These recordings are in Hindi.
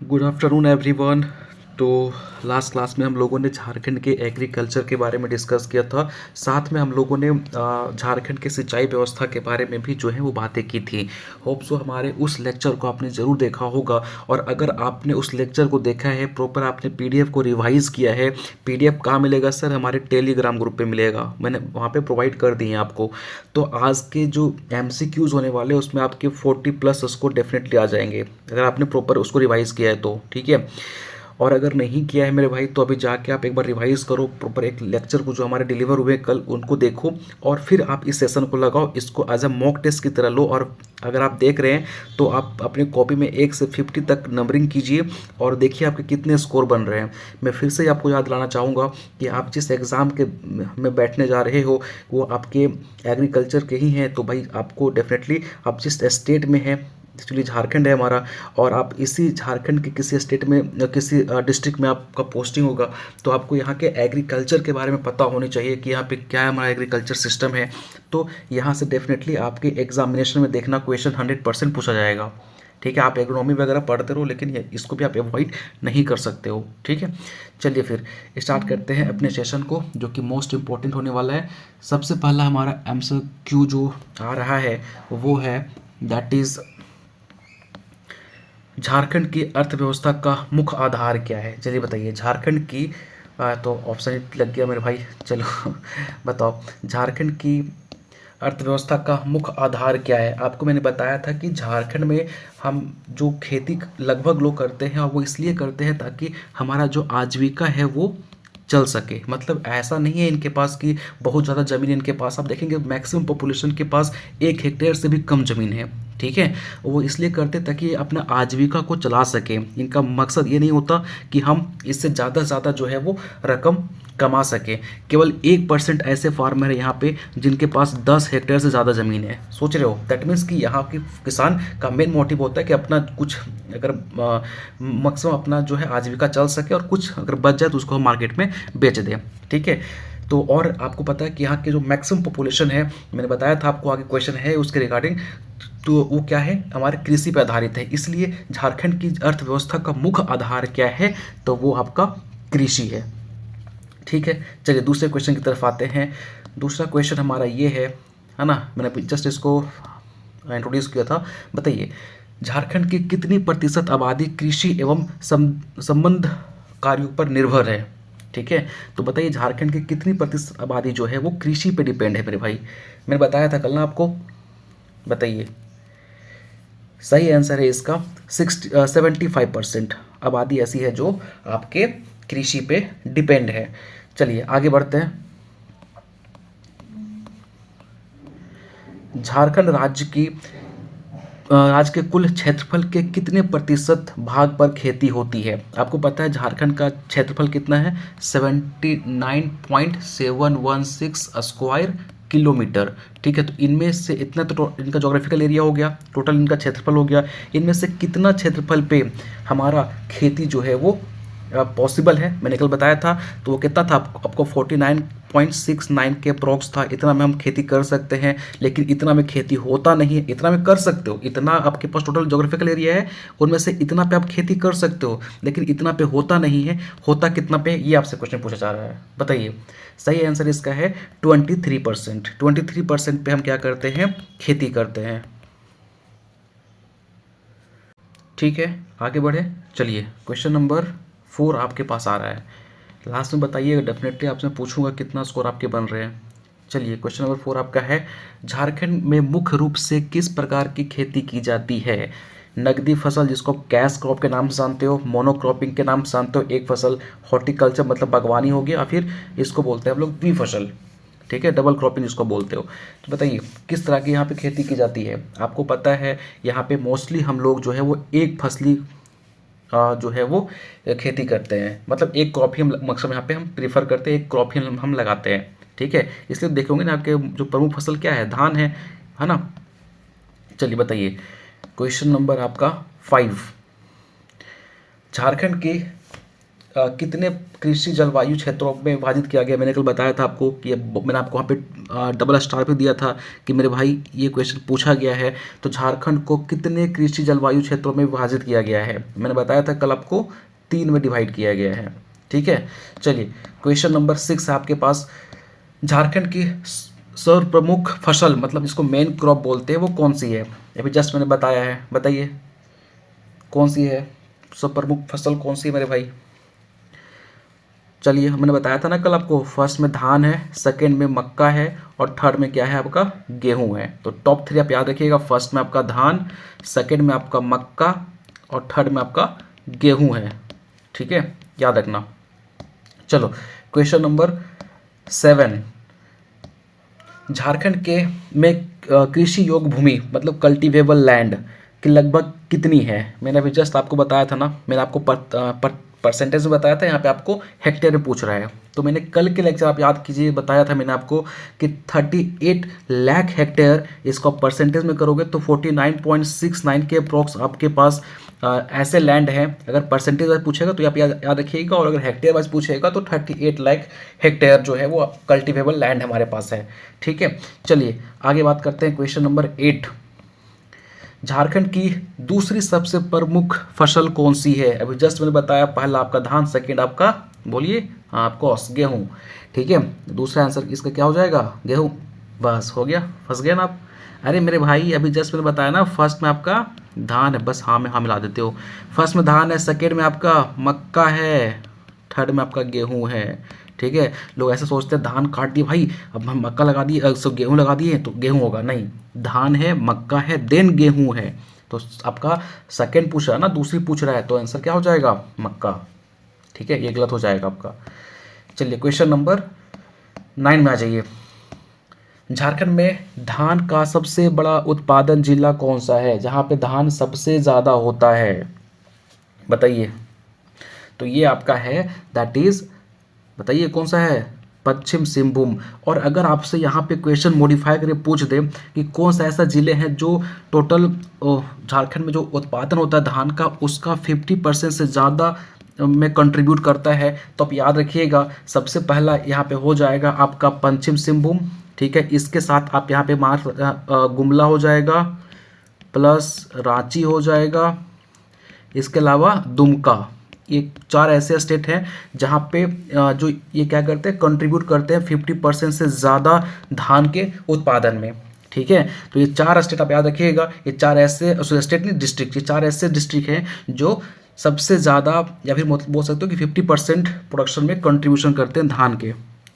Good afternoon everyone. तो लास्ट क्लास में हम लोगों ने झारखंड के एग्रीकल्चर के बारे में डिस्कस किया था। साथ में हम लोगों ने झारखंड के सिंचाई व्यवस्था के बारे में भी जो है वो बातें की थी। होप सो हमारे उस लेक्चर को आपने ज़रूर देखा होगा। और अगर आपने उस लेक्चर को देखा है प्रॉपर, आपने पीडीएफ को रिवाइज किया है। पीडीएफ कहाँ मिलेगा सर? हमारे टेलीग्राम ग्रुप पे मिलेगा, मैंने वहाँ पे प्रोवाइड कर दिए हैं आपको। तो आज के जो एमसीक्यूज होने वाले हैं उसमें आपके 40+ स्कोर डेफिनेटली आ जाएंगे अगर आपने प्रॉपर उसको रिवाइज किया है तो, ठीक है। और अगर नहीं किया है मेरे भाई तो अभी जाके आप एक बार रिवाइज करो प्रॉपर, एक लेक्चर को जो हमारे डिलीवर हुए कल उनको देखो और फिर आप इस सेशन को लगाओ, इसको एज अ मॉक टेस्ट की तरह लो। और अगर आप देख रहे हैं तो आप अपनी कॉपी में 1 से 50 तक नंबरिंग कीजिए और देखिए आपके कितने स्कोर बन रहे हैं। मैं फिर से आपको याद दिलाना चाहूँगा कि आप जिस एग्ज़ाम के में बैठने जा रहे हो वो आपके एग्रीकल्चर के ही हैं। तो भाई आपको डेफिनेटली, आप जिस स्टेट में हैं, एक्चुअली झारखंड है हमारा, और आप इसी झारखंड के किसी स्टेट में किसी डिस्ट्रिक्ट में आपका पोस्टिंग होगा, तो आपको यहाँ के एग्रीकल्चर के बारे में पता होनी चाहिए कि यहाँ पे क्या हमारा एग्रीकल्चर सिस्टम है। तो यहाँ से डेफिनेटली आपके एग्जामिनेशन में देखना क्वेश्चन 100% पूछा जाएगा। ठीक है, आप एग्रोनॉमी वगैरह पढ़ते रहो लेकिन इसको भी आप अवॉइड नहीं कर सकते हो। ठीक है, चलिए फिर स्टार्ट करते हैं अपने सेशन को जो कि मोस्ट इम्पोर्टेंट होने वाला है। सबसे पहला हमारा एमसीक्यू जो आ रहा है वो है दैट इज़ झारखंड की अर्थव्यवस्था का मुख्य आधार क्या है? चलिए बताइए झारखंड की तो ऑप्शन लग गया मेरे भाई। चलो बताओ झारखंड की अर्थव्यवस्था का मुख्य आधार क्या है। आपको मैंने बताया था कि झारखंड में हम जो खेती लगभग लोग करते हैं और वो इसलिए करते हैं ताकि हमारा जो आजीविका है वो चल सके। मतलब ऐसा नहीं है इनके पास कि बहुत ज़्यादा ज़मीन इनके पास, आप देखेंगे मैक्सिमम पॉपुलेशन के पास 1 हेक्टेयर से भी कम ज़मीन है। ठीक है, वो इसलिए करते ताकि अपना आजीविका को चला सके। इनका मकसद ये नहीं होता कि हम इससे ज़्यादा से ज़्यादा जो है वो रकम कमा सके। केवल 1% ऐसे फार्मर है यहाँ पे जिनके पास 10 हेक्टेयर से ज़्यादा ज़मीन है। सोच रहे हो, दैट मीन्स कि यहाँ के किसान का मेन मोटिव होता है कि अपना कुछ अगर मैक्सिमम अपना जो है आजीविका चल सके और कुछ अगर बच जाए तो उसको हम मार्केट में बेच दें। ठीक है, तो और आपको पता है कि यहाँ के जो मैक्सिमम पॉपुलेशन है, मैंने बताया था आपको, आगे क्वेश्चन है उसके रिगार्डिंग, तो वो क्या है, हमारे कृषि पर आधारित है। इसलिए झारखंड की अर्थव्यवस्था का मुख्य आधार क्या है, तो वो आपका कृषि है। ठीक है, चलिए दूसरे क्वेश्चन की तरफ आते हैं। दूसरा क्वेश्चन हमारा ये है ना, मैंने जस्ट इसको इंट्रोड्यूस किया था। बताइए झारखंड की कितनी प्रतिशत आबादी कृषि एवं संबंध कार्यों पर निर्भर है? ठीक है, तो बताइए झारखंड की कितनी प्रतिशत आबादी जो है वो कृषि पे डिपेंड है मेरे भाई। मैंने बताया था कल ना आपको, बताइए। सही आंसर है इसका 75% आबादी ऐसी है जो आपके कृषि पे डिपेंड है। चलिए आगे बढ़ते हैं। झारखंड राज्य के कुल क्षेत्रफल के कितने प्रतिशत भाग पर खेती होती है? आपको पता है झारखंड का क्षेत्रफल कितना है? 79.716 स्क्वायर किलोमीटर। ठीक है, तो इनमें से इतना तो इनका जोग्राफिकल एरिया हो गया, टोटल इनका क्षेत्रफल हो गया। इनमें से कितना क्षेत्रफल पे हमारा खेती जो है वो पॉसिबल है? मैंने कल बताया था, तो वो कितना था आपको 49.69 के अप्रॉक्स था। इतना में हम खेती कर सकते हैं, लेकिन इतना में खेती होता नहीं है। इतना में कर सकते हो, इतना आपके पास टोटल जोग्राफिकल एरिया है, उनमें से इतना पे आप खेती कर सकते हो, लेकिन इतना पे होता नहीं है। होता कितना पे, ये आपसे क्वेश्चन पूछा जा रहा है, बताइए। सही आंसर इसका है 23%। 23% पे हम क्या करते हैं, खेती करते हैं। ठीक है, आगे बढ़े। चलिए क्वेश्चन नंबर 4 आपके पास आ रहा है। लास्ट में बताइएगा, डेफिनेटली आपसे पूछूंगा कितना स्कोर आपके बन रहे हैं। चलिए क्वेश्चन नंबर 4 आपका है, झारखंड में मुख्य रूप से किस प्रकार की खेती की जाती है? नगदी फसल जिसको कैश क्रॉप के नाम से जानते हो, मोनोक्रॉपिंग के नाम से जानते हो, एक फसल, हॉर्टिकल्चर मतलब बागवानी हो गया, फिर इसको बोलते हैं हम लोग द्विफसल। ठीक है, डबल क्रॉपिंग जिसको बोलते हो। तो बताइए किस तरह की यहाँ पे खेती की जाती है? आपको पता है यहाँ पे मोस्टली हम लोग जो है वो एक फसली जो है वो खेती करते हैं। मतलब एक क्रॉप ही हम मकसद यहाँ पे हम प्रीफर करते हैं, एक क्रॉप ही हम लगाते हैं। ठीक है, इसलिए देखोगे ना आपके जो प्रमुख फसल क्या है, धान है ना। चलिए बताइए क्वेश्चन नंबर आपका 5। झारखंड की कितने कृषि जलवायु क्षेत्रों में विभाजित किया गया? मैंने कल बताया था आपको कि मैंने आपको वहाँ पे डबल स्टार पे दिया था कि मेरे भाई ये क्वेश्चन पूछा गया है, तो झारखंड को कितने कृषि जलवायु क्षेत्रों में विभाजित किया गया है? मैंने बताया था कल आपको 3 में डिवाइड किया गया है। ठीक है, चलिए क्वेश्चन नंबर 6 है आपके पास। झारखंड की सर्वप्रमुख फसल, मतलब इसको मेन क्रॉप बोलते हैं, वो कौन सी है? अभी जस्ट मैंने बताया है, बताइए कौन सी है सर्वप्रमुख फसल, कौन सी है मेरे भाई? चलिए, मैंने बताया था ना कल आपको, फर्स्ट में धान है, सेकंड में मक्का है और थर्ड में क्या है आपका? गेहूं है। तो टॉप 3 आप याद रखिएगा, फर्स्ट में आपका धान, सेकंड में आपका मक्का और थर्ड में आपका गेहूं है। ठीक है, याद रखना। चलो क्वेश्चन नंबर 7, झारखंड के में कृषि योग्य भूमि मतलब कल्टीवेबल लैंड की लगभग कितनी है? मैंने अभी जस्ट आपको बताया था ना, मैंने आपको परसेंटेज में बताया था, यहाँ पे आपको हेक्टेयर में पूछ रहा है। तो मैंने कल के लेक्चर आप याद कीजिए, बताया था मैंने आपको कि 38 लाख हेक्टेयर, इसको परसेंटेज में करोगे तो 49.69 के अप्रोक्स आपके पास ऐसे लैंड है। अगर परसेंटेज वाइज पूछेगा तो आप याद रखिएगा, और अगर हेक्टेयर वाइज पूछेगा तो 38 लाख हेक्टेयर जो है वो कल्टिवेबल लैंड हमारे पास है। ठीक है, चलिए आगे बात करते हैं। क्वेश्चन नंबर 8, झारखंड की दूसरी सबसे प्रमुख फसल कौन सी है? अभी जस्ट मैंने बताया, पहला आपका धान, सेकंड आपका, बोलिए, हाँ आपको गेहूँ। ठीक है, दूसरा आंसर इसका क्या हो जाएगा? गेहूँ। बस हो गया, फंस गया ना आप। अरे मेरे भाई, अभी जस्ट मैंने बताया ना, फर्स्ट में आपका धान है, बस हाँ में हाँ मिला देते हो। फर्स्ट में धान है, सेकंड में आपका मक्का है, थर्ड में आपका गेहूँ है। ठीक है, लोग ऐसे सोचते हैं धान काट दिए भाई, अब हम मक्का लगा दिए, सब गेहूँ लगा दिए तो गेहूँ होगा, नहीं, धान है, मक्का है, देन गेहूँ है। तो आपका सेकंड पूछ रहा है ना, दूसरी पूछ रहा है, तो आंसर क्या हो जाएगा? मक्का। ठीक है, ये गलत हो जाएगा आपका। चलिए क्वेश्चन नंबर 9 में आ जाइए। झारखंड में धान का सबसे बड़ा उत्पादन जिला कौन सा है, जहाँ पे धान सबसे ज़्यादा होता है? बताइए। तो ये आपका है, दैट इज, बताइए कौन सा है? पश्चिम सिंहभूम। और अगर आपसे यहाँ पे क्वेश्चन मॉडिफाई करके पूछ दे कि कौन सा ऐसा जिले हैं जो टोटल झारखंड में जो उत्पादन होता है धान का, उसका 50% से ज़्यादा में कंट्रीब्यूट करता है, तो आप याद रखिएगा, सबसे पहला यहाँ पे हो जाएगा आपका पश्चिम सिंहभूम। ठीक है, इसके साथ आप यहाँ पे गुमला हो जाएगा, प्लस रांची हो जाएगा, इसके अलावा दुमका। ये 4 ऐसे स्टेट हैं जहाँ पे जो ये क्या करते हैं, कंट्रीब्यूट करते हैं 50% से ज़्यादा धान के उत्पादन में। ठीक है, तो ये 4 स्टेट आप याद रखिएगा, ये 4 ऐसे स्टेट नहीं, डिस्ट्रिक्ट, ये 4 ऐसे डिस्ट्रिक्ट हैं जो सबसे ज़्यादा, या फिर बोल सकते हो कि 50% प्रोडक्शन में कंट्रीब्यूशन करते हैं धान के।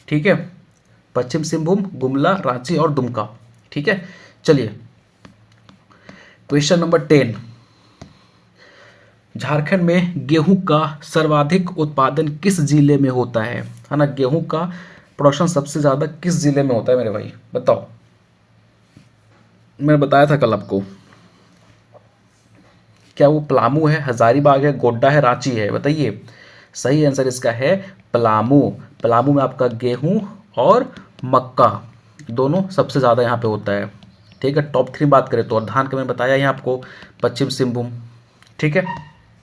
ठीक है, पश्चिम सिंहभूम, गुमला, रांची और दुमका। ठीक है, चलिए क्वेश्चन नंबर 10, झारखंड में गेहूं का सर्वाधिक उत्पादन किस जिले में होता है ना? गेहूं का प्रोडक्शन सबसे ज़्यादा किस जिले में होता है मेरे भाई, बताओ। मैंने बताया था कल आपको, क्या वो पलामू है, हजारीबाग है, गोड्डा है, रांची है? बताइए। सही आंसर इसका है पलामू। पलामू में आपका गेहूं और मक्का दोनों सबसे ज़्यादा यहाँ पे होता है। ठीक है, टॉप 3 बात करें तो, और धान का मैंने बताया यहाँ आपको, पश्चिम सिंहभूम। ठीक है,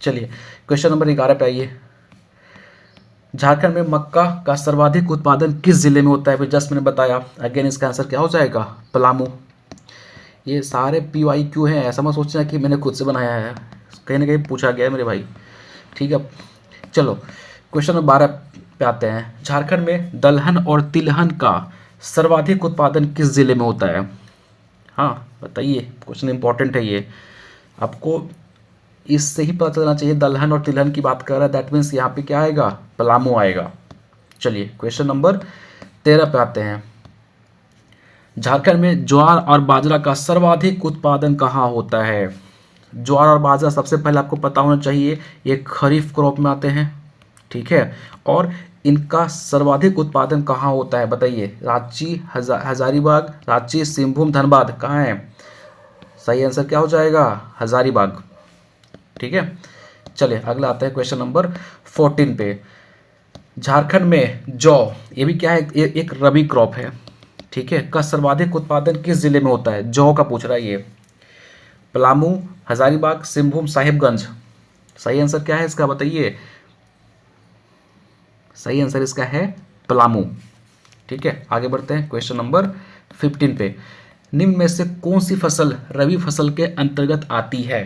चलिए क्वेश्चन नंबर 11 पे आइए। झारखंड में मक्का का सर्वाधिक उत्पादन किस जिले में होता है? जस्ट मैंने बताया, अगेन इसका आंसर क्या हो जाएगा? पलामू। ये सारे PYQ हैं, ऐसा मत सोचना कि मैंने खुद से बनाया है, कहीं ना कहीं पूछा गया है मेरे भाई। ठीक है, चलो क्वेश्चन नंबर 12 पे आते हैं। झारखंड में दलहन और तिलहन का सर्वाधिक उत्पादन किस जिले में होता है? हाँ बताइए, क्वेश्चन इंपॉर्टेंट है ये, आपको इससे ही पता चलना चाहिए। दलहन और तिलहन की बात कर रहा है, दैट मीन्स यहाँ पे क्या आएगा? पलामू आएगा। चलिए क्वेश्चन नंबर 13 पे आते हैं। झारखंड में ज्वार और बाजरा का सर्वाधिक उत्पादन कहाँ होता है? ज्वार और बाजरा सबसे पहले आपको पता होना चाहिए, ये खरीफ क्रॉप में आते हैं। ठीक है, और इनका सर्वाधिक उत्पादन कहाँ होता है? बताइए। रांची, हजारीबाग, रांची, सिंहभूम, धनबाद, कहाँ है? सही आंसर क्या हो जाएगा? हजारीबाग। ठीक है, चलिए अगला आता है क्वेश्चन नंबर 14 पे। झारखंड में जौ, ये भी क्या है, एक रबी क्रॉप है। ठीक है, का सर्वाधिक उत्पादन किस जिले में होता है? जौ का पूछ रहा है ये। पलामू, हजारीबाग, सिंहभूम, साहिबगंज। सही आंसर क्या है इसका, बताइए। सही आंसर इसका है पलामू। ठीक है, आगे बढ़ते हैं क्वेश्चन नंबर 15 पे। निम्न में से कौन सी फसल रबी फसल के अंतर्गत आती है?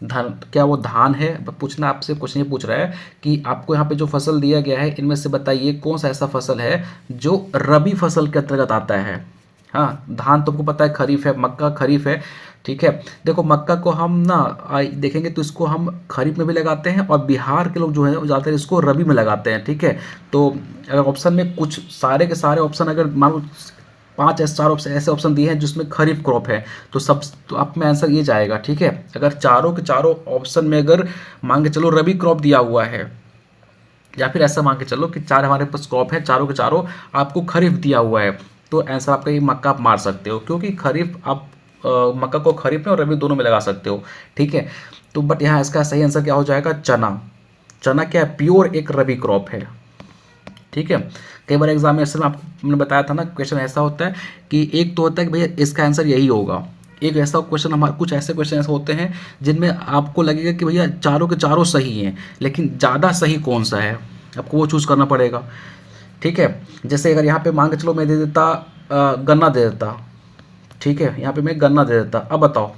धान, क्या वो धान है? पूछना आपसे क्वेश्चन ये पूछ रहा है कि आपको यहाँ पे जो फसल दिया गया है इनमें से बताइए कौन सा ऐसा फसल है जो रबी फसल के अंतर्गत आता है। हाँ, धान तुमको पता है खरीफ है, मक्का खरीफ है। ठीक है, देखो मक्का को हम ना देखेंगे तो इसको हम खरीफ में भी लगाते हैं और बिहार के लोग जो है वो ज़्यादातर इसको रबी में लगाते हैं। ठीक है, तो अगर ऑप्शन में कुछ सारे के सारे ऑप्शन अगर मान लो 5 या 4 ऑप्शन ऐसे ऑप्शन दिए हैं जिसमें खरीफ क्रॉप है तो आप में आंसर ये जाएगा। ठीक है, अगर चारों के चारों ऑप्शन में अगर मान के चलो रबी क्रॉप दिया हुआ है या फिर ऐसा मान के चलो कि 4 हमारे पास क्रॉप है, चारों के चारों आपको खरीफ दिया हुआ है, तो आंसर आपका ये मक्का आप मार सकते हो, क्योंकि खरीफ आप मक्का को खरीफ में और रबी दोनों में लगा सकते हो। ठीक है, तो बट यहाँ इसका सही आंसर क्या हो जाएगा? चना। चना क्या है? प्योर एक रबी क्रॉप है। ठीक है, कई बार एग्जामिनेशन में आपने बताया था ना, क्वेश्चन ऐसा होता है कि एक तो होता है कि भैया इसका आंसर यही होगा, एक ऐसा क्वेश्चन हमारे कुछ ऐसे क्वेश्चन ऐसे होते हैं जिनमें आपको लगेगा कि भैया चारों के चारों सही हैं, लेकिन ज़्यादा सही कौन सा है आपको वो चूज़ करना पड़ेगा। ठीक है, जैसे अगर यहाँ पे मान के चलो मैं दे देता गन्ना दे देता। ठीक है, यहाँ पे मैं गन्ना दे देता, अब बताओ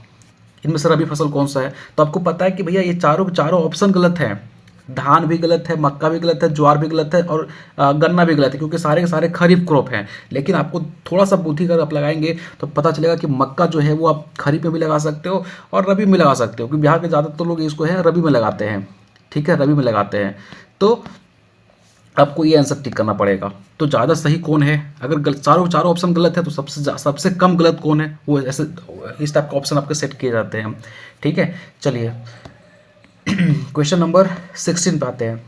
इनमें से रबी फसल कौन सा है? तो आपको पता है कि भैया ये चारों के चारों ऑप्शन गलत हैं। धान भी गलत है, मक्का भी गलत है, ज्वार भी गलत है और गन्ना भी गलत है, क्योंकि सारे के सारे खरीफ क्रॉप हैं। लेकिन आपको थोड़ा सा बुद्धि अगर आप लगाएंगे तो पता चलेगा कि मक्का जो है वो आप खरीफ में भी लगा सकते हो और रबी में लगा सकते हो, क्योंकि बिहार के ज़्यादातर लोग इसको है रबी में लगाते हैं। ठीक है, रबी में लगाते हैं, तो आपको ये आंसर टिक करना पड़ेगा। तो ज़्यादा सही कौन है? अगर चारों चारों ऑप्शन गलत है तो सबसे कम गलत कौन है, वो ऐसे इस टाइप का ऑप्शन आपके सेट किए जाते हैं। ठीक है, चलिए क्वेश्चन नंबर 16 पे आते हैं।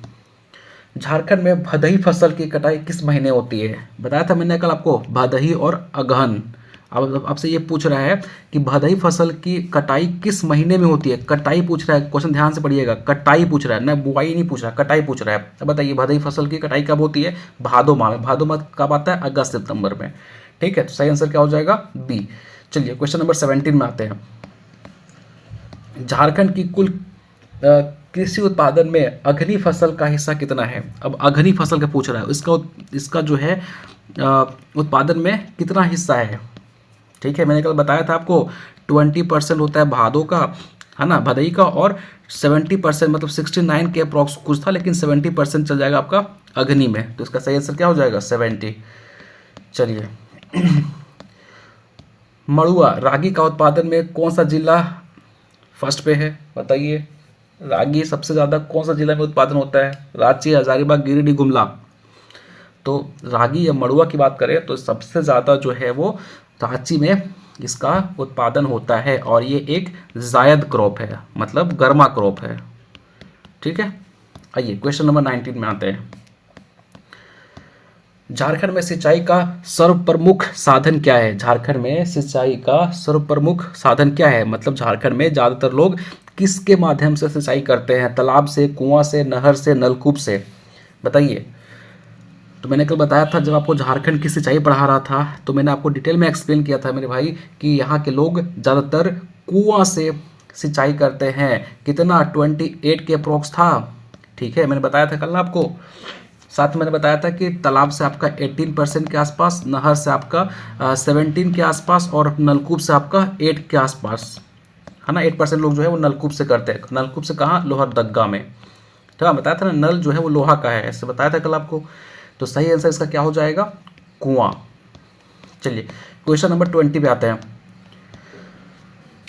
झारखंड में भदही फसल की कटाई किस महीने होती है? बताया था मैंने कल आपको, भदही और अगहन। अब आपसे ये पूछ रहा है कि भदही फसल की कटाई किस महीने में होती है। कटाई पूछ रहा है, क्वेश्चन ध्यान से पढ़िएगा, कटाई पूछ रहा है ना, बुआई नहीं पूछ रहा, कटाई पूछ रहा है। अब बताइए भदही फसल की कटाई कब होती है? भादो माह में। भादो माह कब आता है? अगस्त सितंबर में। ठीक है, तो सही आंसर क्या हो जाएगा? बी। चलिए क्वेश्चन नंबर 17 में आते हैं। झारखंड की कुल कृषि उत्पादन में अग्नि फसल का हिस्सा कितना है? अब अग्नि फसल का पूछ रहा है, इसका जो है उत्पादन में कितना हिस्सा है? ठीक है, मैंने कल बताया था आपको 20% होता है भादों का, है ना, भदई का, और 70% मतलब 69 के अप्रॉक्स कुछ था, लेकिन 70% चल जाएगा आपका अग्नि में। तो इसका सही आंसर क्या हो जाएगा? 70। चलिए मड़ुआ रागी का उत्पादन में कौन सा जिला फर्स्ट पे है? बताइए, रागी सबसे ज़्यादा कौन सा जिला में उत्पादन होता है? रांची, हजारीबाग, गिरिडीह, गुमला। तो रागी या मड़ुआ की बात करें तो सबसे ज़्यादा जो है वो रांची में इसका उत्पादन होता है, और ये एक जायद क्रॉप है, मतलब गर्मा क्रॉप है। ठीक है, आइए क्वेश्चन नंबर 19 में आते हैं। झारखंड में सिंचाई का सर्वप्रमुख साधन क्या है? झारखंड में सिंचाई का सर्वप्रमुख साधन क्या है? मतलब झारखंड में ज़्यादातर लोग किसके माध्यम से सिंचाई करते हैं? तालाब से, कुआं से, नहर से, नलकूप से? बताइए। तो मैंने कल बताया था, जब आपको झारखंड की सिंचाई पढ़ा रहा था तो मैंने आपको डिटेल में एक्सप्लेन किया था मेरे भाई कि यहाँ के लोग ज़्यादातर कुआं से सिंचाई करते हैं। कितना? 28 के अप्रोक्स था। ठीक है, मैंने बताया था कल ना आपको। साथ में मैंने बताया था कि तालाब से आपका 18% के आसपास, नहर से आपका 17 के आसपास, और नलकूप से आपका 8 के आसपास, है ना। 8% लोग जो है वो नलकूप से करते हैं। नलकूप से कहाँ? लोहरदगा में। तो बताया था ना, नल जो है वो लोहा का है, ऐसे बताया था कल आपको। तो सही आंसर इसका क्या हो जाएगा? कुआं। चलिए क्वेश्चन नंबर 20 पे आते हैं।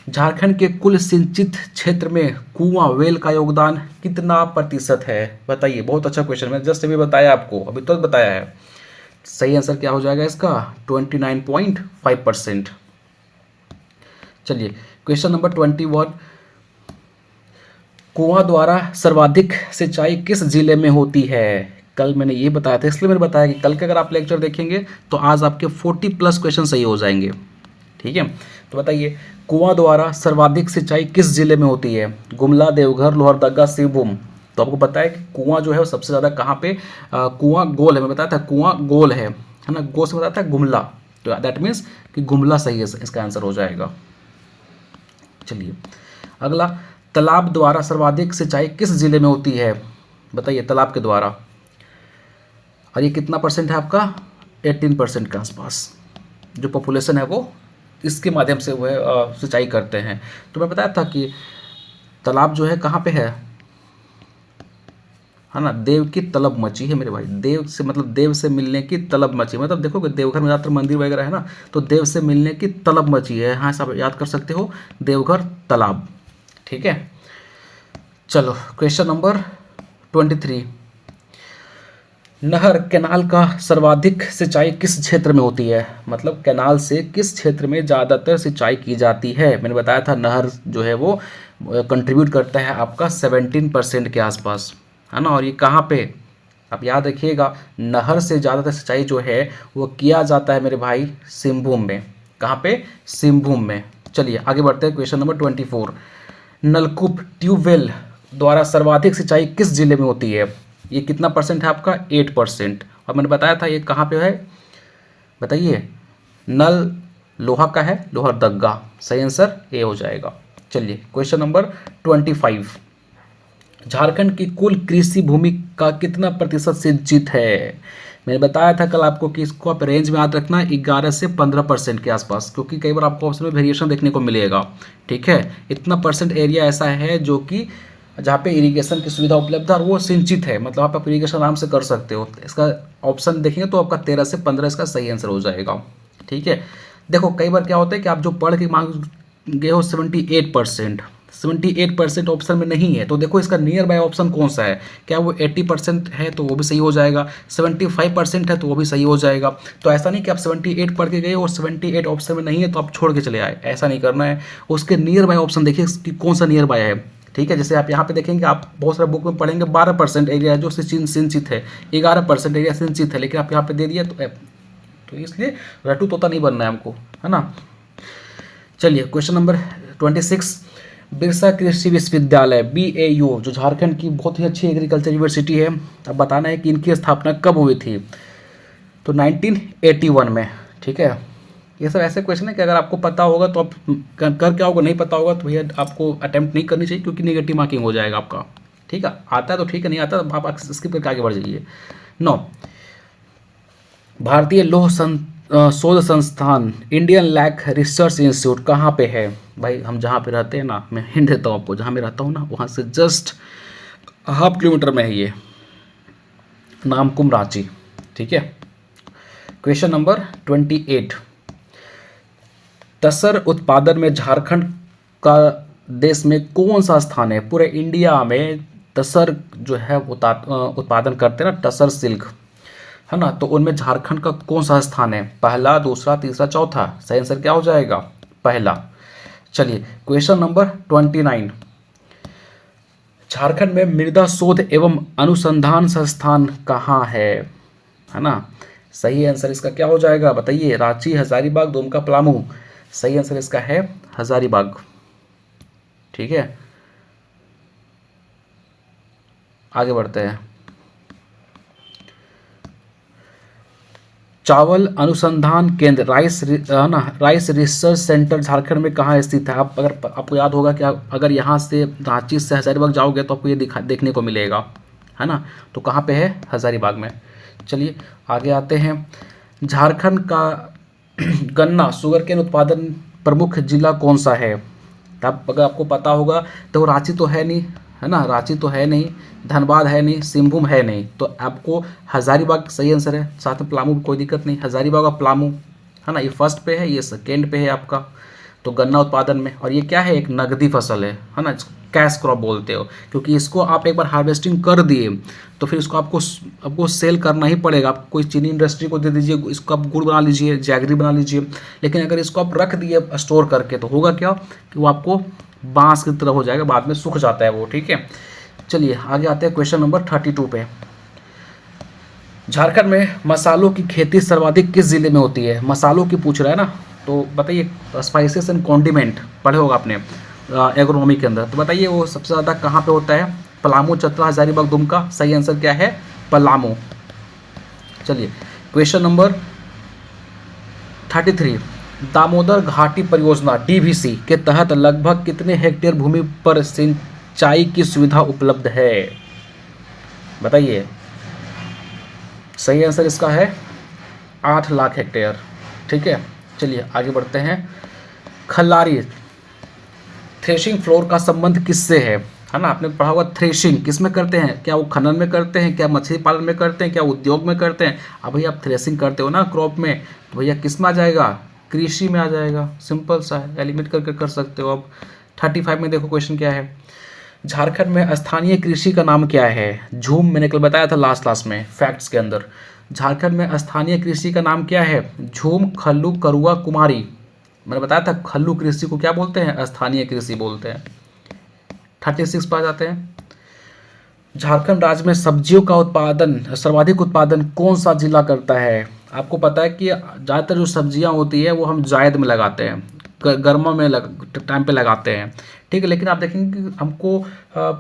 झारखंड के कुल सिंचित क्षेत्र में कुआं वेल का योगदान कितना प्रतिशत है? बताइए, बहुत अच्छा क्वेश्चन, मैंने जस्ट अभी बताया आपको, अभी तो बताया है। सही आंसर क्या हो जाएगा इसका? 29.5%। चलिए क्वेश्चन नंबर 21। कुआं द्वारा सर्वाधिक सिंचाई किस जिले में होती है? कल मैंने ये बताया था, इसलिए मैंने बताया कि कल के अगर आप लेक्चर देखेंगे तो आज आपके 40+ क्वेश्चन सही हो जाएंगे। ठीक है, तो बताइए कुआं द्वारा सर्वाधिक सिंचाई किस जिले में होती है? गुमला, देवघर, लोहरदगा, सिंहभूम। तो आपको पता है कि कुआं जो है वो सबसे ज़्यादा कहाँ पे? कुआं गोल है, मैं बताया था कुआं गोल है ना, गोल से बताया था गुमला। तो दैट मीन्स कि गुमला सही है, इसका आंसर हो जाएगा। चलिए अगला, तालाब द्वारा सर्वाधिक सिंचाई किस जिले में होती है? बताइए, तालाब के द्वारा। और ये कितना परसेंट है आपका, 18% के आसपास जो पॉपुलेशन है वो इसके माध्यम से वो है सिंचाई करते हैं। तो मैं बताया था कि तालाब जो है कहाँ पे है ना, देव की तलब मची है मेरे भाई, देव से मतलब देव से मिलने की तलब मची, मतलब देखोगे देवघर में ज़्यादातर मंदिर वगैरह है ना, तो देव से मिलने की तलब मची है, हाँ सब याद कर सकते हो, देवघर तालाब। ठीक है, चलो क्वेश्चन नंबर 23, नहर कैनाल का सर्वाधिक सिंचाई किस क्षेत्र में होती है, मतलब कैनाल से किस क्षेत्र में ज़्यादातर सिंचाई की जाती है। मैंने बताया था नहर जो है वो कंट्रीब्यूट करता है आपका 17% के आसपास, है ना, और ये कहाँ पे, आप याद रखिएगा, नहर से ज़्यादातर सिंचाई जो है वो किया जाता है मेरे भाई सिंहभूम में। कहाँ पे, सिंहभूम में। चलिए आगे बढ़ते हैं, क्वेश्चन नंबर 24, नलकूप ट्यूबवेल द्वारा सर्वाधिक सिंचाई किस जिले में होती है, ये कितना परसेंट है आपका, 8%। और मैंने बताया था ये कहाँ पे है, बताइए, नल लोहा का है, लोहरदगा, सही आंसर ए हो जाएगा। चलिए क्वेश्चन नंबर 25, झारखंड की कुल कृषि भूमि का कितना प्रतिशत सिंचित है। मैंने बताया था कल आपको कि इसको आप रेंज में याद रखना 11 से 15% के आसपास, क्योंकि कई बार आपको ऑप्शन में वेरिएशन देखने को मिलेगा। ठीक है, इतना परसेंट एरिया ऐसा है जो कि जहाँ पे इरिगेशन की सुविधा उपलब्ध है और वो सिंचित है, मतलब आप इरिगेशन आराम से कर सकते हो। इसका ऑप्शन देखेंगे तो आपका 13 से 15 इसका सही आंसर हो जाएगा। ठीक है, देखो कई बार क्या होता है कि आप जो पढ़ के मांग गए हो 78% ऑप्शन में नहीं है, तो देखो इसका नियर बाय ऑप्शन कौन सा है, क्या वो 80% है तो वो भी सही हो जाएगा, 75% है तो वो भी सही हो जाएगा। तो ऐसा नहीं कि आप 78 पढ़ के गए और 78 ऑप्शन में नहीं है तो आप छोड़ के चले आए, ऐसा नहीं करना है। उसके नियर बाय ऑप्शन देखिए कि कौन सा नियर बाय है। ठीक है, जैसे आप यहाँ पे देखेंगे, आप बहुत सारे बुक में पढ़ेंगे 12% एरिया जो सिंचित है, 11% एरिया सिंचित है, लेकिन आप यहाँ पे दे दिया तो इसलिए रटू तोता नहीं बनना है हमको, है ना। चलिए क्वेश्चन नंबर 26, बिरसा कृषि विश्वविद्यालय BAU जो झारखंड की बहुत ही अच्छी एग्रीकल्चर यूनिवर्सिटी है, अब बताना है कि इनकी स्थापना कब हुई थी, तो 1981 में। ठीक है, ये सब ऐसे क्वेश्चन है कि अगर आपको पता होगा तो आप कर क्या होगा, नहीं पता होगा तो भैया आपको अटेम्प्ट नहीं करनी चाहिए, क्योंकि नेगेटिव मार्किंग हो जाएगा आपका। ठीक है, आता है तो ठीक है, नहीं आता तो आप स्किप करके आगे बढ़ जाइए। 9, भारतीय लौह शोध संस्थान इंडियन लैक रिसर्च इंस्टीट्यूट कहाँ पे है। भाई हम जहाँ पे रहते हैं ना, मैं हिंट देता हूँ आपको, जहाँ मैं रहता हूँ ना वहाँ से जस्ट ½ किलोमीटर में है ये, नामकुम रांची। ठीक है, क्वेश्चन नंबर 28, तसर उत्पादन में झारखंड का देश में कौन सा स्थान है, पूरे इंडिया में तसर जो है उत्पादन करते हैं ना, तसर सिल्क, है ना, तो उनमें झारखंड का कौन सा स्थान है, पहला, दूसरा, तीसरा, चौथा। सही आंसर क्या हो जाएगा, पहला। चलिए क्वेश्चन नंबर 29, झारखंड में मृदा शोध एवं अनुसंधान संस्थान कहाँ है ना। सही आंसर इसका क्या हो जाएगा, बताइए, रांची, हजारीबाग, दुमका, पलामू। सही आंसर इसका है हजारीबाग। ठीक है, आगे बढ़ते हैं। चावल अनुसंधान केंद्र राइस रिसर्च सेंटर झारखंड में कहाँ स्थित है। आप अगर आपको याद होगा कि अगर यहाँ से रांची से हजारीबाग जाओगे तो आपको ये देखने को मिलेगा, है ना, तो कहाँ पे है, हजारीबाग में। चलिए आगे आते हैं, झारखंड का गन्ना शुगर केन उत्पादन प्रमुख जिला कौन सा है। तब अगर आपको पता होगा तो रांची तो है नहीं, है ना, रांची तो है नहीं, धनबाद है नहीं, सिंहभूम है नहीं, तो आपको हजारीबाग सही आंसर है, साथ में पलामू कोई दिक्कत नहीं, हजारीबाग और पलामू, है ना, ये फर्स्ट पे है, ये सेकेंड पे है आपका। तो गन्ना उत्पादन में, और ये क्या है, एक नगदी फसल है ना, कैश क्रॉप बोलते हो, क्योंकि इसको आप एक बार हार्वेस्टिंग कर दिए तो फिर इसको आपको सेल करना ही पड़ेगा। आप कोई चीनी इंडस्ट्री को दे दीजिए, इसको आप गुड़ बना लीजिए, जैगरी बना लीजिए, लेकिन अगर इसको आप रख दिए स्टोर करके तो होगा क्या कि वो आपको बांस की तरह हो जाएगा, बाद में सूख जाता है वो। ठीक है, चलिए आगे आते हैं क्वेश्चन नंबर 32 पे। झारखंड में मसालों की खेती सर्वाधिक किस जिले में होती है। मसालों की पूछ रहा है ना, तो बताइए, स्पाइसेस एंड कॉन्डिमेंट पढ़े होगा आपने एग्रोनॉमी के अंदर, तो बताइए वो सबसे ज़्यादा कहाँ पे होता है, पलामू, चतरा, हजारीबाग, दुमका। सही आंसर क्या है, पलामू। चलिए क्वेश्चन नंबर 33, दामोदर घाटी परियोजना DVC के तहत लगभग कितने हेक्टेयर भूमि पर सिंचाई की सुविधा उपलब्ध है, बताइए। सही आंसर इसका है 8 लाख हेक्टेयर। ठीक है, चलिए आगे बढ़ते हैं। खल्लारी थ्रेशिंग फ्लोर का संबंध किससे है ना? आपने पढ़ा होगा थ्रेशिंग किस में करते हैं, क्या वो खनन में करते हैं, क्या मछली पालन में करते हैं, क्या उद्योग में करते हैं? अब भैया आप थ्रेशिंग करते हो ना क्रॉप में, तो भैया किस में आ जाएगा? कृषि में आ जाएगा। सिंपल सा है, एलिमिनेट करके कर सकते हो। अब 35 में देखो क्वेश्चन क्या है। झारखंड में स्थानीय कृषि का नाम क्या है? झूम, मैंने कल बताया था लास्ट क्लास में फैक्ट्स के अंदर। झारखंड में स्थानीय कृषि का नाम क्या है? झूम, खल्लू, करुआ, कुमारी। मैंने बताया था खल्लू कृषि को क्या बोलते हैं? स्थानीय कृषि बोलते हैं। 36 पर आ जाते हैं। झारखंड राज्य में सब्जियों का उत्पादन, सर्वाधिक उत्पादन कौन सा जिला करता है? आपको पता है कि ज़्यादातर जो सब्जियां होती है वो हम जायद में लगाते हैं, गर्मा में टाइम पे लगाते हैं। ठीक है, लेकिन आप देखेंगे कि हमको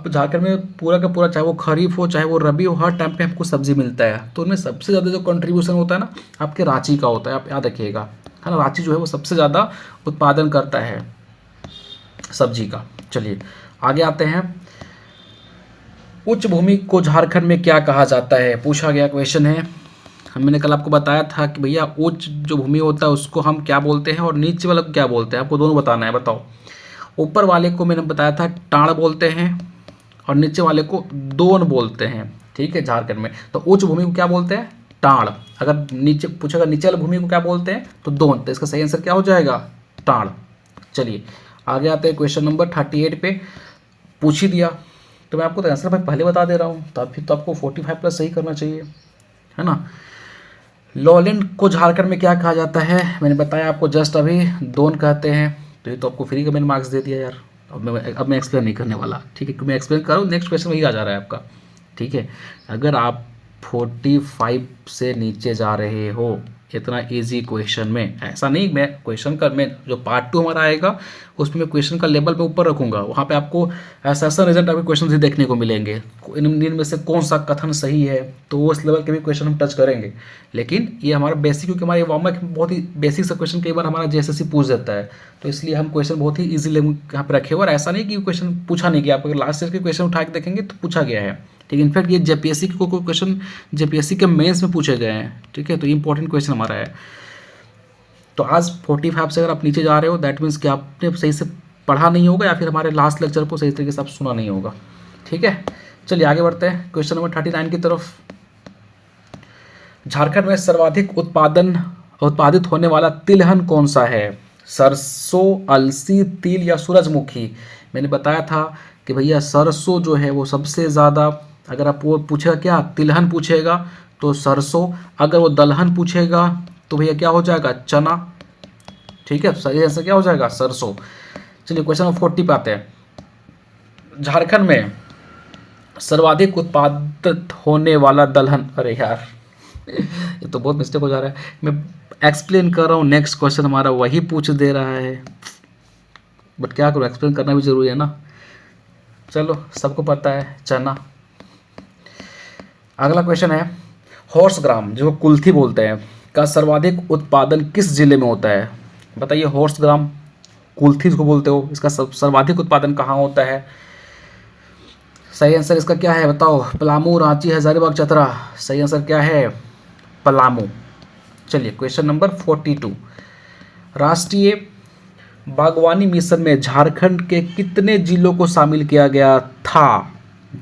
झारखंड में पूरा का पूरा, चाहे वो खरीफ हो चाहे वो रबी हो, हर टाइम पे हमको सब्जी मिलता है। तो उनमें सबसे ज़्यादा जो कंट्रीब्यूशन होता है ना, आपके रांची का होता है। आप याद रखिएगा, है ना, रांची जो है वो सबसे ज़्यादा उत्पादन करता है सब्जी का। चलिए आगे आते हैं। उच्च भूमि को झारखंड में क्या कहा जाता है? पूछा गया क्वेश्चन है। मैंने कल आपको बताया था कि भैया उच्च जो भूमि होता है उसको हम क्या बोलते हैं और नीचे वाले को क्या बोलते हैं, आपको दोनों बताना है। बताओ। ऊपर वाले को मैंने बताया था टाण बोलते हैं और नीचे वाले को दोन बोलते हैं। ठीक है, झारखंड में तो उच्च भूमि को क्या बोलते हैं? टाण। अगर नीचे पूछेगा नीचे वाली भूमि को क्या बोलते हैं, तो दोन। तो इसका सही आंसर क्या हो जाएगा? टाण। चलिए आगे आते हैं क्वेश्चन नंबर 38 पे। पूछ ही दिया तो मैं आपको तो आंसर भाई पहले बता दे रहा हूँ, तो फिर तो आपको 45 प्लस सही करना चाहिए, है ना। लॉलैंड को झारखंड में क्या कहा जाता है? मैंने बताया आपको जस्ट अभी, दोन कहते हैं। तो ये तो आपको फ्री का मैंने मार्क्स दे दिया यार। अब मैं एक्सप्लेन नहीं करने वाला। ठीक है, मैं एक्सप्लेन करूँ, नेक्स्ट क्वेश्चन वही आ जा रहा है आपका। ठीक है, अगर आप 45 से नीचे जा रहे हो इतना इजी क्वेश्चन में, ऐसा नहीं, मैं क्वेश्चन का, मैं जो पार्ट 2 हमारा आएगा उसमें मैं क्वेश्चन का लेवल में ऊपर रखूंगा। वहाँ पे आपको सेशन रिजल्ट आपके क्वेश्चन भी देखने को मिलेंगे, इनमें से कौन सा कथन सही है, तो उस लेवल के भी क्वेश्चन हम टच करेंगे। लेकिन ये हमारा बेसिक, क्योंकि हमारे वार्म बहुत ही बेसिक सा क्वेश्चन कई बार हमारा जेएसएससी पूछ देता है, तो इसलिए हम क्वेश्चन बहुत ही ईजी यहाँ पे रखे। और ऐसा नहीं कि क्वेश्चन पूछा नहीं गया, आप अगर लास्ट ईयर के क्वेश्चन उठा के देखेंगे तो पूछा गया है। ठीक है, इनफैक्ट ये जेपीएससी के कोई क्वेश्चन जेपीएससी के मेंस में पूछे गए हैं। ठीक है, तो इंपॉर्टेंट क्वेश्चन हमारा है। तो आज 45 से अगर आप नीचे जा रहे हो, दैट मीन्स कि आपने सही से पढ़ा नहीं होगा या फिर हमारे लास्ट लेक्चर को सही तरीके से आप सुना नहीं होगा। ठीक है, चलिए आगे बढ़ते हैं क्वेश्चन नंबर 39 की तरफ। झारखंड में सर्वाधिक उत्पादित होने वाला तिलहन कौन सा है? सरसों, अलसी, तिल या सूरजमुखी? मैंने बताया था कि भैया सरसों जो है वो सबसे ज़्यादा, अगर आप वो पूछेगा क्या तिलहन पूछेगा तो सरसों, अगर वो दलहन पूछेगा तो भैया क्या हो जाएगा? चना। ठीक है, सही आंसर क्या हो जाएगा? सरसों। चलिए क्वेश्चन नंबर 40 पे आते हैं। झारखंड में सर्वाधिक उत्पादित होने वाला दलहन, अरे यार ये तो बहुत मिस्टेक हो जा रहा है, मैं एक्सप्लेन कर रहा हूँ, नेक्स्ट क्वेश्चन हमारा वही पूछ दे रहा है, बट क्या करूँ, एक्सप्लेन करना भी जरूरी है ना। चलो सबको पता है चना। अगला क्वेश्चन है, हॉर्स ग्राम जो कुल्थी बोलते हैं का सर्वाधिक उत्पादन किस जिले में होता है? बताइए, हॉर्स ग्राम कुल्थी जिसको बोलते हो, इसका सर्वाधिक उत्पादन कहाँ होता है? सही आंसर इसका क्या है बताओ? पलामू, रांची, हजारीबाग, चतरा। सही आंसर क्या है? पलामू। चलिए क्वेश्चन नंबर 42। राष्ट्रीय बागवानी मिशन में झारखंड के कितने जिलों को शामिल किया गया था?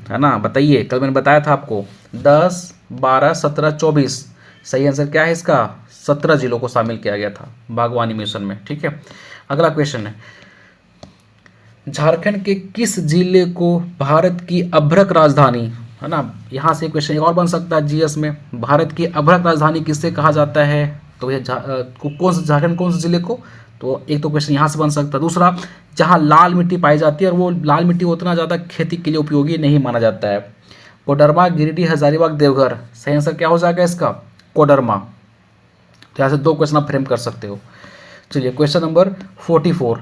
है ना, बताइए, कल मैंने बताया था आपको 10, 12, 17, 24। सही आंसर क्या है इसका? 17 जिलों को शामिल किया गया था बागवानी मिशन में। ठीक है, अगला क्वेश्चन है, झारखंड के किस जिले को भारत की अभ्रक राजधानी, है ना, यहाँ से क्वेश्चन एक और बन सकता है जीएस में, भारत की अभ्रक राजधानी किससे कहा जाता है? तो ये कौन सा, झारखंड कौन से जिले को? तो एक तो क्वेश्चन यहाँ से बन सकता है। दूसरा, जहाँ लाल मिट्टी पाई जाती है और वो लाल मिट्टी उतना ज़्यादा खेती के लिए उपयोगी नहीं माना जाता है। कोडरमा, गिरिडीह, हजारीबाग, देवघर। सही आंसर क्या हो जाएगा इसका? कोडरमा। तो यहाँ से दो क्वेश्चन आप फ्रेम कर सकते हो। चलिए क्वेश्चन नंबर 44।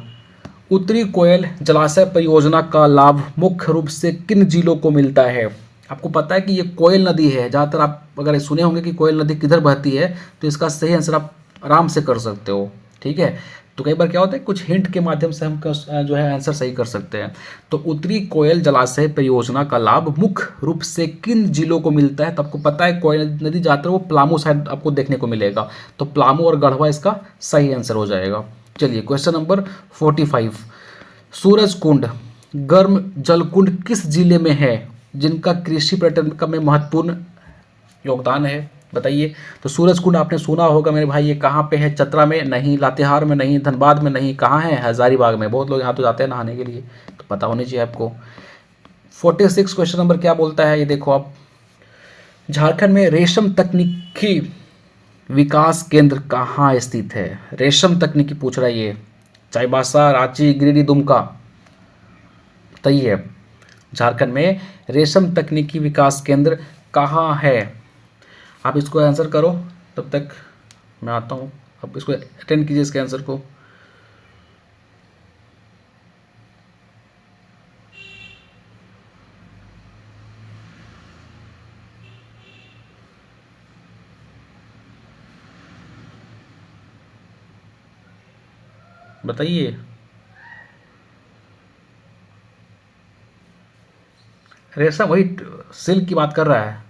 उत्तरी कोयल जलाशय परियोजना का लाभ मुख्य रूप से किन जिलों को मिलता है? आपको पता है कि ये कोयल नदी है, ज़्यादातर आप अगर सुने होंगे कि कोयल नदी किधर बहती है, तो इसका सही आंसर आप आराम से कर सकते हो। ठीक है, तो कई बार क्या होता है कुछ हिंट के माध्यम से हम जो है आंसर सही कर सकते हैं। तो उत्तरी कोयल जलाशय परियोजना का लाभ मुख्य रूप से किन जिलों को मिलता है? तो आपको पता है कोयल नदी जाता है वो पलामू साइड आपको देखने को मिलेगा, तो पलामू और गढ़वा इसका सही आंसर हो जाएगा। चलिए क्वेश्चन नंबर 45, सूरज कुंड गर्म जल कुंड किस जिले में है जिनका कृषि पर्यटन का में महत्वपूर्ण योगदान है? बताइए। तो सूरज कुंड आपने सुना होगा मेरे भाई, ये कहाँ पे है? चतरा में नहीं, लातेहार में नहीं, धनबाद में नहीं, कहाँ है? हजारीबाग में। बहुत लोग यहाँ तो जाते हैं नहाने के लिए, तो पता होनी चाहिए आपको। 46 क्वेश्चन नंबर क्या बोलता है, ये देखो आप। झारखंड में रेशम तकनीकी विकास केंद्र कहाँ स्थित है? रेशम तकनीकी पूछ रहा है ये। चाईबासा, रांची, गिरिडीह, दुमका, बताइए। झारखंड में रेशम तकनीकी विकास केंद्र कहाँ है? आप इसको आंसर करो, तब तक मैं आता हूँ। अब इसको अटेंड कीजिए, इसके आंसर को। बताइए। रेशम, वही सिल्क की बात कर रहा है,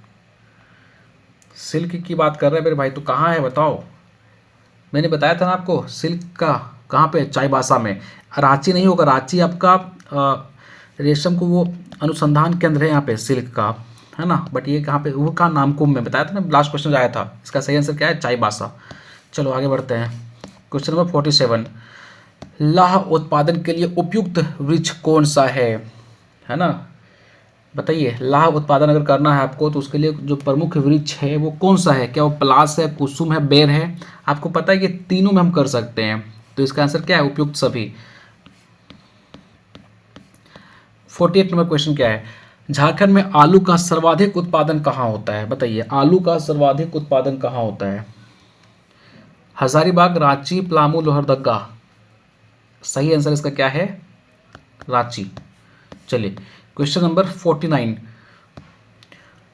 सिल्क की बात कर रहे हैं मेरे भाई। तो कहाँ है बताओ? मैंने बताया था ना आपको, सिल्क का कहाँ पे? चाईबासा में। रांची नहीं होगा, रांची आपका रेशम को वो अनुसंधान केंद्र है यहाँ पे सिल्क का, है ना। बट ये कहाँ पे? वो कहाँ? नामकुम में। बताया था ना, लास्ट क्वेश्चन आया था। इसका सही आंसर क्या है? चाईबासा। चलो आगे बढ़ते हैं। क्वेश्चन नंबर 47, लाह उत्पादन के लिए उपयुक्त वृक्ष कौन सा है ना। बताइए। लाह उत्पादन अगर करना है आपको तो उसके लिए जो प्रमुख वृक्ष है वो कौन सा है? क्या वो पलास है, कुसुम है, बेर है? आपको पता है कि तीनों में हम कर सकते हैं, तो इसका आंसर क्या है? उपयुक्त सभी। 48 नंबर क्वेश्चन क्या है? झारखंड में आलू का सर्वाधिक उत्पादन कहाँ होता है? बताइए। आलू का सर्वाधिक उत्पादन कहाँ होता है? हजारीबाग, रांची, पलामू, लोहरदगा। सही आंसर इसका क्या है? रांची। चलिए क्वेश्चन नंबर 49,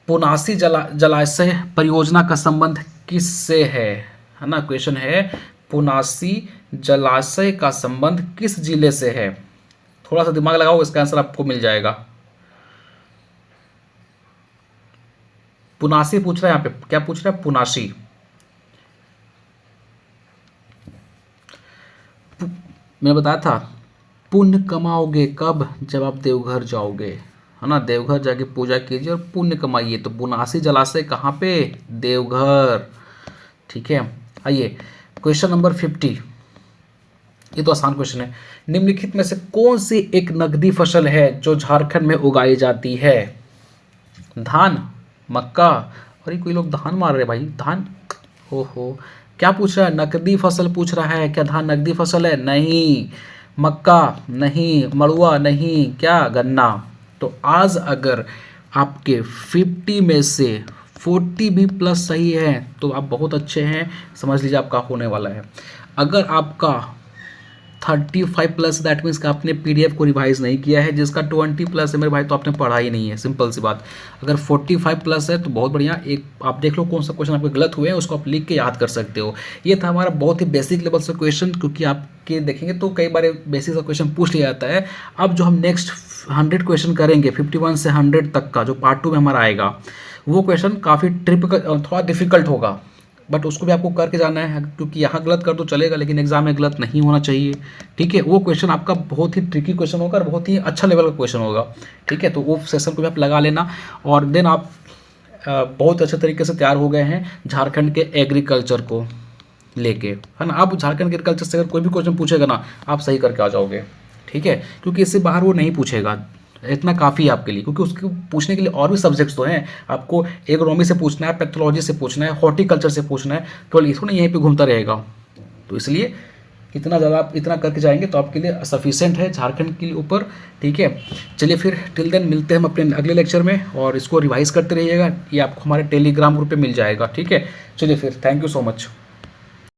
पुनासी जलाशय परियोजना का संबंध किससे है ना। क्वेश्चन है पुनासी जलाशय का संबंध किस जिले से है? थोड़ा सा दिमाग लगाओ, इसका आंसर आपको मिल जाएगा। पुनासी पूछ रहा है यहाँ पे, क्या पूछ रहा है? पुनासी। मैंने बताया था पुण्य कमाओगे कब? जब आप देवघर जाओगे, है ना। देवघर जाके पूजा कीजिए और पुण्य कमाइए। तो पुनासी जलाशय कहाँ पे? देवघर। ठीक है। आइए क्वेश्चन नंबर 50, ये तो आसान क्वेश्चन है। निम्नलिखित में से कौन सी एक नकदी फसल है जो झारखंड में उगाई जाती है? धान, मक्का। और ये कोई लोग धान मार रहे भाई, धान। ओहो, क्या पूछ रहा है? नकदी फसल पूछ रहा है। क्या धान नकदी फसल है? नहीं। मक्का नहीं, मड़ुआ नहीं, क्या? गन्ना। तो आज अगर आपके 50 में से 40 भी प्लस सही है तो आप बहुत अच्छे हैं, समझ लीजिए आपका होने वाला है। अगर आपका 35 प्लस, दैट मीन्स कि आपने पीडीएफ को रिवाइज नहीं किया है। जिसका 20 प्लस है मेरे भाई तो आपने पढ़ा ही नहीं है, सिंपल सी बात। अगर 45 प्लस है तो बहुत बढ़िया। एक आप देख लो कौन सा क्वेश्चन आपके गलत हुए हैं, उसको आप लिख के याद कर सकते हो। ये था हमारा बहुत ही बेसिक लेवल से क्वेश्चन, क्योंकि आपके देखेंगे तो कई बार बेसिक सा क्वेश्चन पूछ लिया जाता है। अब जो हम नेक्स्ट 100 क्वेश्चन करेंगे 51 से 100 तक का, जो पार्ट 2 में हमारा आएगा, वो क्वेश्चन काफ़ी थोड़ा डिफिकल्ट होगा, बट उसको भी आपको करके जाना है, क्योंकि यहाँ गलत कर तो चलेगा लेकिन एग्जाम में गलत नहीं होना चाहिए। ठीक है। वो क्वेश्चन आपका बहुत ही ट्रिकी क्वेश्चन होगा और बहुत ही अच्छा लेवल का क्वेश्चन होगा। ठीक है। तो वो सेशन को भी आप लगा लेना, और देन आप बहुत अच्छे तरीके से तैयार हो गए हैं झारखंड के एग्रीकल्चर को लेके, है ना। अब झारखंड के एग्रीकल्चर से अगर कोई भी क्वेश्चन पूछेगा ना, आप सही करके आ जाओगे। ठीक है। क्योंकि इससे बाहर वो नहीं पूछेगा, इतना काफ़ी है आपके लिए, क्योंकि उसके पूछने के लिए और भी सब्जेक्ट्स तो हैं। आपको एग्रोनॉमी से पूछना है, पैथोलॉजी से पूछना है, हॉर्टिकल्चर से पूछना है, केवल इसको नहीं यहीं पे घूमता रहेगा। तो इसलिए इतना ज़्यादा आप इतना करके जाएंगे तो आपके लिए सफिशिएंट है झारखंड के ऊपर। ठीक है। चलिए फिर टिल देन मिलते हैं हम अपने अगले लेक्चर में, और इसको रिवाइज करते रहिएगा। ये आपको हमारे टेलीग्राम ग्रुप पर मिल जाएगा। ठीक है। चलिए फिर, थैंक यू सो मच।